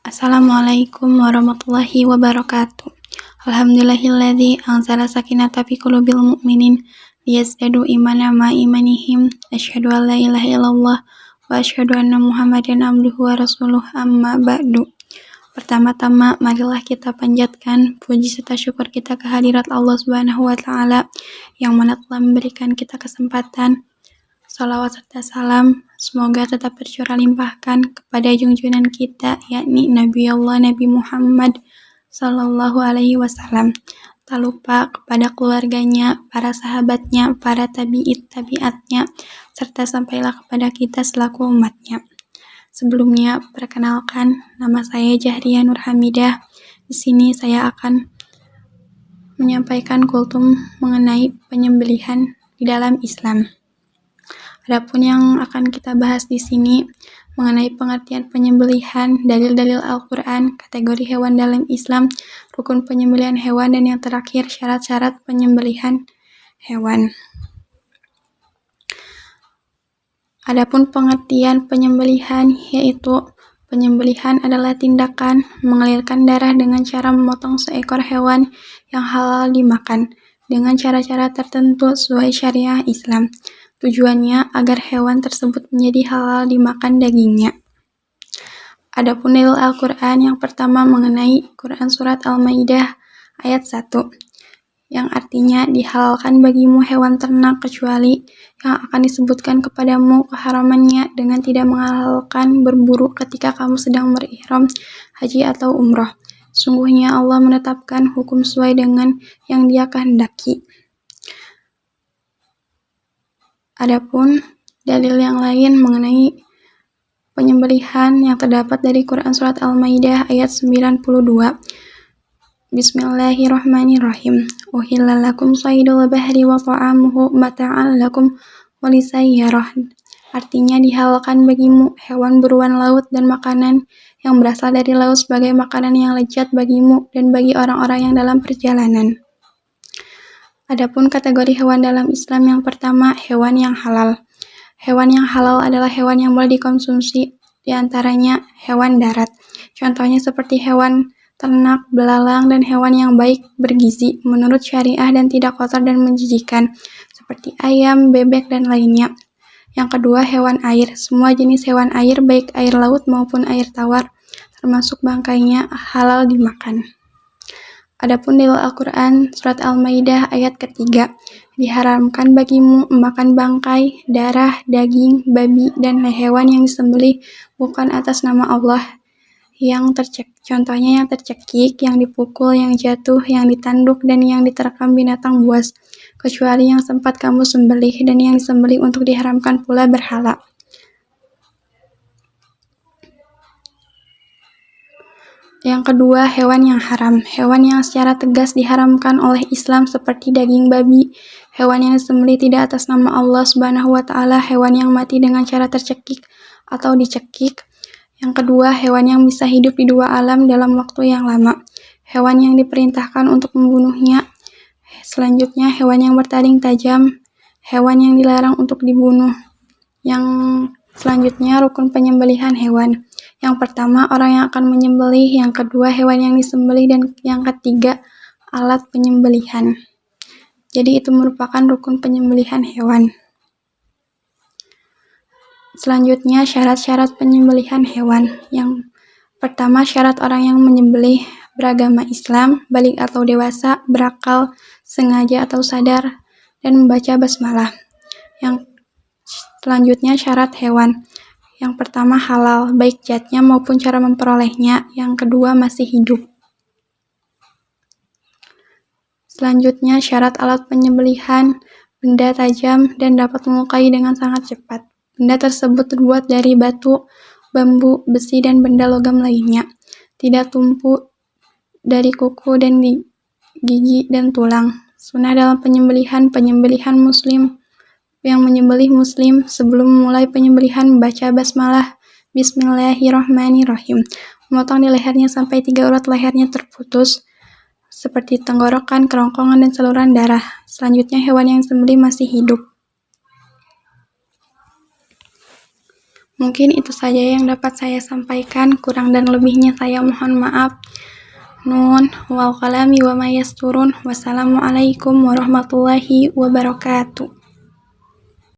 Assalamualaikum warahmatullahi wabarakatuh. Alhamdulillahilladzi anzala sakinata fi qulubil mu'minin liyazdadu imanan ma imanihim. Asyhadu an la ilaha illallah wa asyhadu anna Muhammadan abduhu wa rasuluh, amma ba'du. Pertama-tama marilah kita panjatkan puji serta syukur kita kehadirat Allah Subhanahu wa taala yang mana telah memberikan kita kesempatan. Salawat serta salam semoga tetap tercurah limpahkan kepada junjungan kita, yakni Nabi Allah Nabi Muhammad Sallallahu Alaihi Wasallam. Tak lupa kepada keluarganya, para sahabatnya, para tabi'atnya, serta sampailah kepada kita selaku umatnya. Sebelumnya, perkenalkan, nama saya Jahriya Nur Hamidah. Di sini saya akan menyampaikan kultum mengenai penyembelihan di dalam Islam. Adapun yang akan kita bahas di sini mengenai pengertian penyembelihan, dalil-dalil Al-Quran, kategori hewan dalam Islam, rukun penyembelihan hewan, dan yang terakhir syarat-syarat penyembelihan hewan. Adapun pengertian penyembelihan yaitu penyembelihan adalah tindakan mengalirkan darah dengan cara memotong seekor hewan yang halal dimakan dengan cara-cara tertentu sesuai syariah Islam. Tujuannya agar hewan tersebut menjadi halal dimakan dagingnya. Adapun dalil Al-Quran yang pertama mengenai Quran Surat Al-Maidah ayat 1 yang artinya dihalalkan bagimu hewan ternak kecuali yang akan disebutkan kepadamu keharamannya dengan tidak menghalalkan berburu ketika kamu sedang berihram haji atau umroh. Sungguhnya Allah menetapkan hukum sesuai dengan yang Dia kehendaki. Adapun dalil yang lain mengenai penyembelihan yang terdapat dari Quran Surat Al-Maidah ayat 92. Bismillahirrahmanirrahim. Uhilla lakum saydul bahri wa ta'amuhu mata'an lakum walisayyarah. Artinya dihalalkan bagimu hewan buruan laut dan makanan yang berasal dari laut sebagai makanan yang lezat bagimu dan bagi orang-orang yang dalam perjalanan. Adapun kategori hewan dalam Islam yang pertama, hewan yang halal. Hewan yang halal adalah hewan yang boleh dikonsumsi, diantaranya hewan darat. Contohnya seperti hewan ternak, belalang, dan hewan yang baik bergizi menurut syariah dan tidak kotor dan menjijikan, seperti ayam, bebek, dan lainnya. Yang kedua, hewan air. Semua jenis hewan air, baik air laut maupun air tawar, termasuk bangkainya, halal dimakan. Adapun dalil Al-Quran Surat Al-Maidah ayat ketiga, diharamkan bagimu memakan bangkai, darah, daging, babi, dan hewan yang disembelih bukan atas nama Allah, contohnya yang tercekik, yang dipukul, yang jatuh, yang ditanduk, dan yang diterkam binatang buas, kecuali yang sempat kamu sembelih dan yang disembelih untuk diharamkan pula berhala. Yang kedua, hewan yang haram. Hewan yang secara tegas diharamkan oleh Islam seperti daging babi. Hewan yang disembelih tidak atas nama Allah Subhanahu wa taala, hewan yang mati dengan cara tercekik atau dicekik. Yang kedua, hewan yang bisa hidup di dua alam dalam waktu yang lama. Hewan yang diperintahkan untuk membunuhnya. Selanjutnya, hewan yang bertaring tajam. Hewan yang dilarang untuk dibunuh. Yang selanjutnya, rukun penyembelihan hewan. Yang pertama, orang yang akan menyembelih, yang kedua, hewan yang disembelih, dan yang ketiga, alat penyembelihan. Jadi itu merupakan rukun penyembelihan hewan. Selanjutnya, syarat-syarat penyembelihan hewan. Yang pertama, syarat orang yang menyembelih beragama Islam, balik atau dewasa, berakal, sengaja atau sadar, dan membaca basmalah. Yang selanjutnya, syarat hewan. Yang pertama, halal, baik zatnya maupun cara memperolehnya. Yang kedua, masih hidup. Selanjutnya, syarat alat penyembelihan, benda tajam dan dapat melukai dengan sangat cepat. Benda tersebut terbuat dari batu, bambu, besi, dan benda logam lainnya. Tidak tumpul dari kuku dan gigi dan tulang. Sunnah dalam penyembelihan muslim yang menyembelih muslim sebelum memulai penyembelihan membaca basmalah, Bismillahirrahmanirrahim. Memotong di lehernya sampai 3 urat lehernya terputus, seperti tenggorokan, kerongkongan, dan saluran darah. Selanjutnya, hewan yang disembelih masih hidup. Mungkin itu saja yang dapat saya sampaikan, kurang dan lebihnya saya mohon maaf. Nun wal qalami wa ma yasturun. Wassalamualaikum warahmatullahi wabarakatuh.